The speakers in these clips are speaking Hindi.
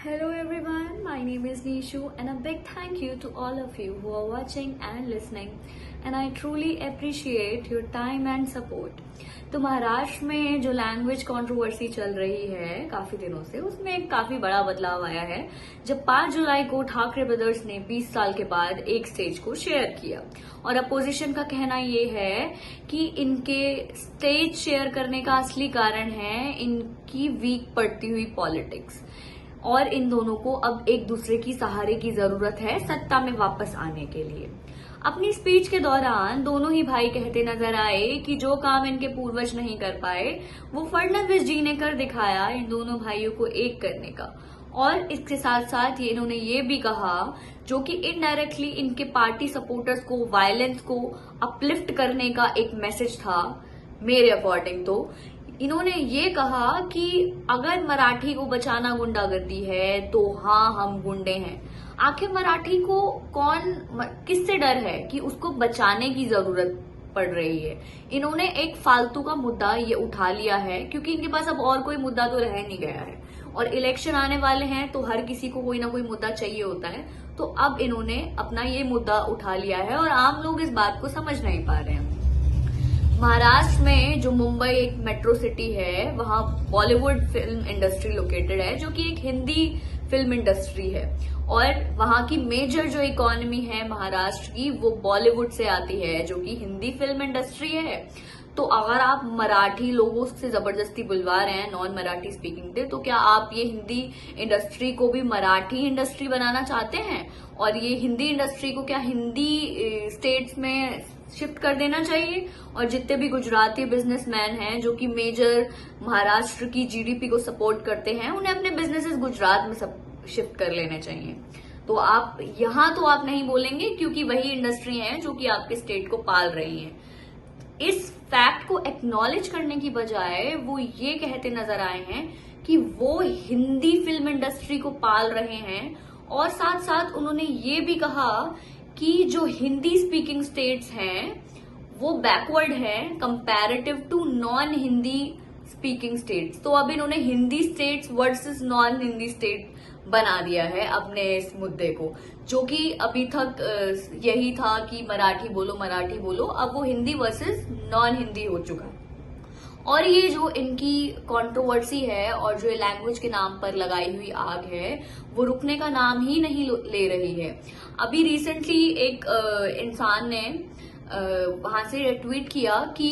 Hello everyone, my name is Nishu and a big thank you to all of you who are watching and listening and I truly appreciate your time and support. तो महाराष्ट्र में जो लैंग्वेज कंट्रोवर्सी चल रही है काफी दिनों से, उसमें एक काफी बड़ा बदलाव आया है जब 5 जुलाई को ठाकरे ब्रदर्स ने 20 साल के बाद एक स्टेज को शेयर किया। और अपोजिशन का कहना ये है कि इनके स्टेज शेयर करने का असली कारण है इनकी वीक पड़ती हुई पॉलिटिक्स और इन दोनों को अब एक दूसरे की सहारे की जरूरत है सत्ता में वापस आने के लिए। अपनी स्पीच के दौरान दोनों ही भाई कहते नजर आए कि जो काम इनके पूर्वज नहीं कर पाए वो फडणवीस जी ने कर दिखाया इन दोनों भाइयों को एक करने का। और इसके साथ साथ इन्होंने ये भी कहा, जो कि इनडायरेक्टली इनके पार्टी सपोर्टर्स को वायलेंस को अपलिफ्ट करने का एक मैसेज था मेरे अकॉर्डिंग। तो इन्होंने ये कहा कि अगर मराठी को बचाना गुंडागर्दी है तो हाँ हम गुंडे हैं। आखिर मराठी को किससे डर है कि उसको बचाने की जरूरत पड़ रही है। इन्होंने एक फालतू का मुद्दा ये उठा लिया है क्योंकि इनके पास अब और कोई मुद्दा तो रह नहीं गया है और इलेक्शन आने वाले हैं तो हर किसी को कोई ना कोई मुद्दा चाहिए होता है। तो अब इन्होंने अपना ये मुद्दा उठा लिया है और आम लोग इस बात को समझ नहीं पा रहे हैं। महाराष्ट्र में जो मुंबई एक मेट्रो सिटी है वहां बॉलीवुड फिल्म इंडस्ट्री लोकेटेड है, जो कि एक हिंदी फिल्म इंडस्ट्री है और वहां की मेजर जो इकोनॉमी है महाराष्ट्र की वो बॉलीवुड से आती है जो कि हिंदी फिल्म इंडस्ट्री है। तो अगर आप मराठी लोगों से जबरदस्ती बुलवा रहे हैं नॉन मराठी स्पीकिंग थे, तो क्या आप ये हिंदी इंडस्ट्री को भी मराठी इंडस्ट्री बनाना चाहते हैं और ये हिंदी इंडस्ट्री को क्या हिंदी स्टेट्स में शिफ्ट कर देना चाहिए? और जितने भी गुजराती बिजनेसमैन हैं जो कि मेजर महाराष्ट्र की जीडीपी को सपोर्ट करते हैं उन्हें अपने बिजनेसेस गुजरात में शिफ्ट कर लेने चाहिए। तो आप यहां तो आप नहीं बोलेंगे क्योंकि वही इंडस्ट्री है जो कि आपके स्टेट को पाल रही है। इस फैक्ट को एक्नॉलेज करने की बजाय वो ये कहते नजर आए हैं कि वो हिंदी फिल्म इंडस्ट्री को पाल रहे हैं और साथ साथ उन्होंने ये भी कहा कि जो हिंदी स्पीकिंग स्टेट्स हैं वो बैकवर्ड हैं comparative to non Hindi speaking states. तो अब इन्होंने Hindi states versus non Hindi state बना दिया है अपने इस मुद्दे को, जो कि अभी तक यही था कि मराठी बोलो, अब वो हिंदी वर्सेस नॉन हिंदी हो चुका है। और ये जो इनकी कंट्रोवर्सी है और जो लैंग्वेज के नाम पर लगाई हुई आग है वो रुकने का नाम ही नहीं ले रही है। अभी रिसेंटली एक इंसान ने वहां से ट्वीट किया कि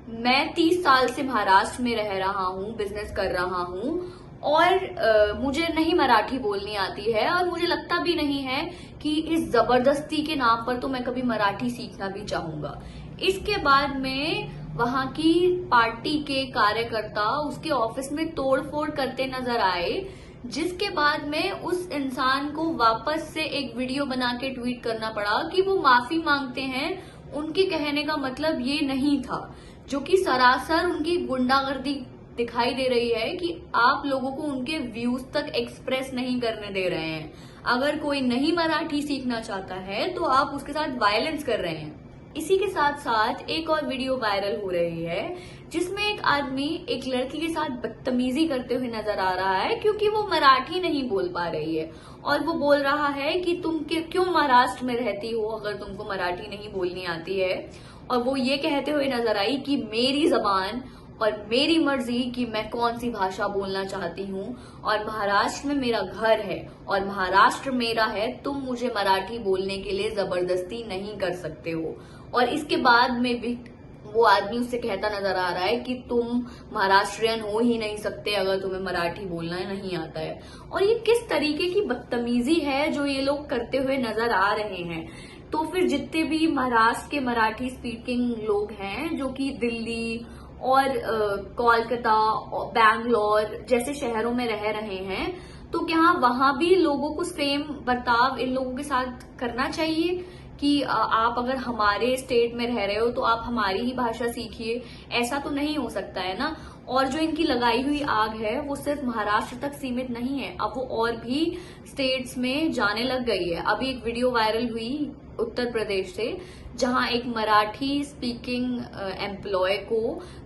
मैं 30 साल से महाराष्ट्र में रह रहा हूँ, बिजनेस कर रहा हूँ और मुझे नहीं मराठी बोलनी आती है और मुझे लगता भी नहीं है कि इस जबरदस्ती के नाम पर तो मैं कभी मराठी सीखना भी चाहूंगा। इसके बाद में वहां की पार्टी के कार्यकर्ता उसके ऑफिस में तोड़फोड़ करते नजर आए, जिसके बाद में उस इंसान को वापस से एक वीडियो बना के ट्वीट करना पड़ा कि वो माफी मांगते हैं। उनके कहने का मतलब ये नहीं था, जो कि सरासर उनकी गुंडागर्दी दिखाई दे रही है कि आप लोगों को उनके व्यूज तक एक्सप्रेस नहीं करने दे रहे हैं। अगर कोई नहीं मराठी सीखना चाहता है तो आप उसके साथ वायलेंस कर रहे हैं। इसी के साथ साथ एक और वीडियो वायरल हो रही है जिसमें एक आदमी एक लड़की के साथ बदतमीजी करते हुए नजर आ रहा है क्योंकि वो मराठी नहीं बोल पा रही है और वो बोल रहा है कि तुम क्यों महाराष्ट्र में रहती हो अगर तुमको मराठी नहीं बोलनी आती है। और वो ये कहते हुए नजर आई कि मेरी जबान और मेरी मर्जी कि मैं कौन सी भाषा बोलना चाहती हूँ और महाराष्ट्र में मेरा घर है और महाराष्ट्र मेरा है, तुम मुझे मराठी बोलने के लिए जबरदस्ती नहीं कर सकते हो। और इसके बाद में भी वो आदमी उससे कहता नजर आ रहा है कि तुम महाराष्ट्रियन हो ही नहीं सकते अगर तुम्हें मराठी बोलना नहीं आता है। और ये किस तरीके की बदतमीजी है जो ये लोग करते हुए नजर आ रहे हैं। तो फिर जितने भी महाराष्ट्र के मराठी स्पीकिंग लोग हैं जो कि दिल्ली और कोलकाता और बैंगलोर जैसे शहरों में रह रहे हैं, तो क्या वहां भी लोगों को सेम बर्ताव इन लोगों के साथ करना चाहिए कि आप अगर हमारे स्टेट में रह रहे हो तो आप हमारी ही भाषा सीखिए? ऐसा तो नहीं हो सकता है ना। और जो इनकी लगाई हुई आग है वो सिर्फ महाराष्ट्र तक सीमित नहीं है, अब वो और भी स्टेट्स में जाने लग गई है। अभी एक वीडियो वायरल हुई उत्तर प्रदेश से, जहां एक मराठी स्पीकिंग एम्प्लॉय को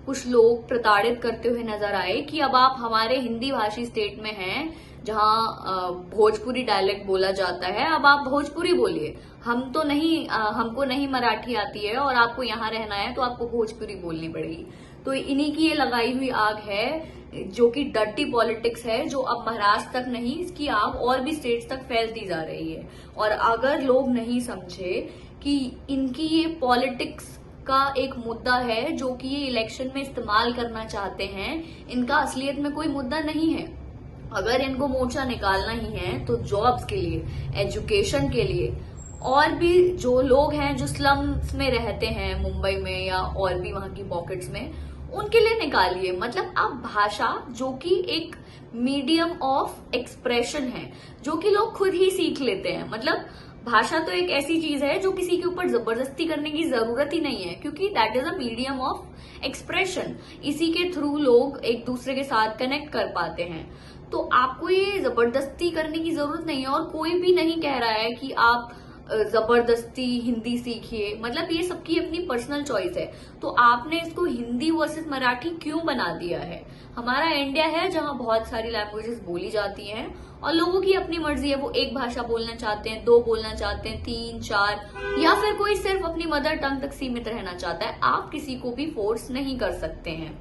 कुछ लोग प्रताड़ित करते हुए नजर आए कि अब आप हमारे हिंदी भाषी स्टेट में हैं जहां भोजपुरी डायलेक्ट बोला जाता है, अब आप भोजपुरी बोलिए, हम तो नहीं हमको नहीं मराठी आती है और आपको यहाँ रहना है तो आपको भोजपुरी बोलनी पड़ेगी। तो इन्हीं की ये लगाई हुई आग है जो कि डर्टी पॉलिटिक्स है, जो अब महाराष्ट्र तक नहीं, इसकी आग और भी स्टेट्स तक फैलती जा रही है। और अगर लोग नहीं समझे कि इनकी ये पॉलिटिक्स का एक मुद्दा है जो कि ये इलेक्शन में इस्तेमाल करना चाहते हैं, इनका असलियत में कोई मुद्दा नहीं है। अगर इनको मोर्चा निकालना ही है तो जॉब्स के लिए, एजुकेशन के लिए, और भी जो लोग हैं जो स्लम्स में रहते हैं मुंबई में या और भी वहां की पॉकेट्स में, उनके लिए निकालिए। मतलब आप भाषा जो कि एक मीडियम ऑफ एक्सप्रेशन है, जो कि लोग खुद ही सीख लेते हैं। मतलब भाषा तो एक ऐसी चीज है जो किसी के ऊपर जबरदस्ती करने की जरूरत ही नहीं है, क्योंकि that is a medium of expression. इसी के थ्रू लोग एक दूसरे के साथ कनेक्ट कर पाते हैं। तो आपको ये जबरदस्ती करने की जरूरत नहीं है, और कोई भी नहीं कह रहा है कि आप जबरदस्ती हिंदी सीखिए। मतलब ये सबकी अपनी पर्सनल चॉइस है। तो आपने इसको हिंदी वर्सेस मराठी क्यों बना दिया है? हमारा इंडिया है जहां बहुत सारी लैंग्वेजेस बोली जाती हैं और लोगों की अपनी मर्जी है, वो एक भाषा बोलना चाहते हैं, दो बोलना चाहते हैं, 3, 4, या फिर कोई सिर्फ अपनी मदर टंग तक सीमित रहना चाहता है। आप किसी को भी फोर्स नहीं कर सकते हैं।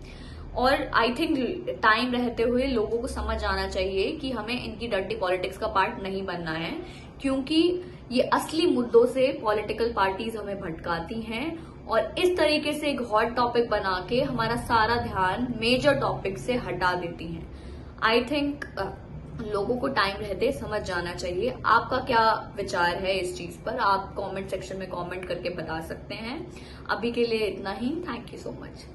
और आई थिंक टाइम रहते हुए लोगों को समझ आना चाहिए कि हमें इनकी डर्टी पॉलिटिक्स का पार्ट नहीं बनना है, क्योंकि ये असली मुद्दों से पॉलिटिकल पार्टीज हमें भटकाती हैं और इस तरीके से एक हॉट टॉपिक बना के हमारा सारा ध्यान मेजर टॉपिक से हटा देती हैं। आई थिंक लोगों को टाइम रहते समझ जाना चाहिए। आपका क्या विचार है इस चीज पर? आप कमेंट सेक्शन में कमेंट करके बता सकते हैं। अभी के लिए इतना ही। Thank you so much.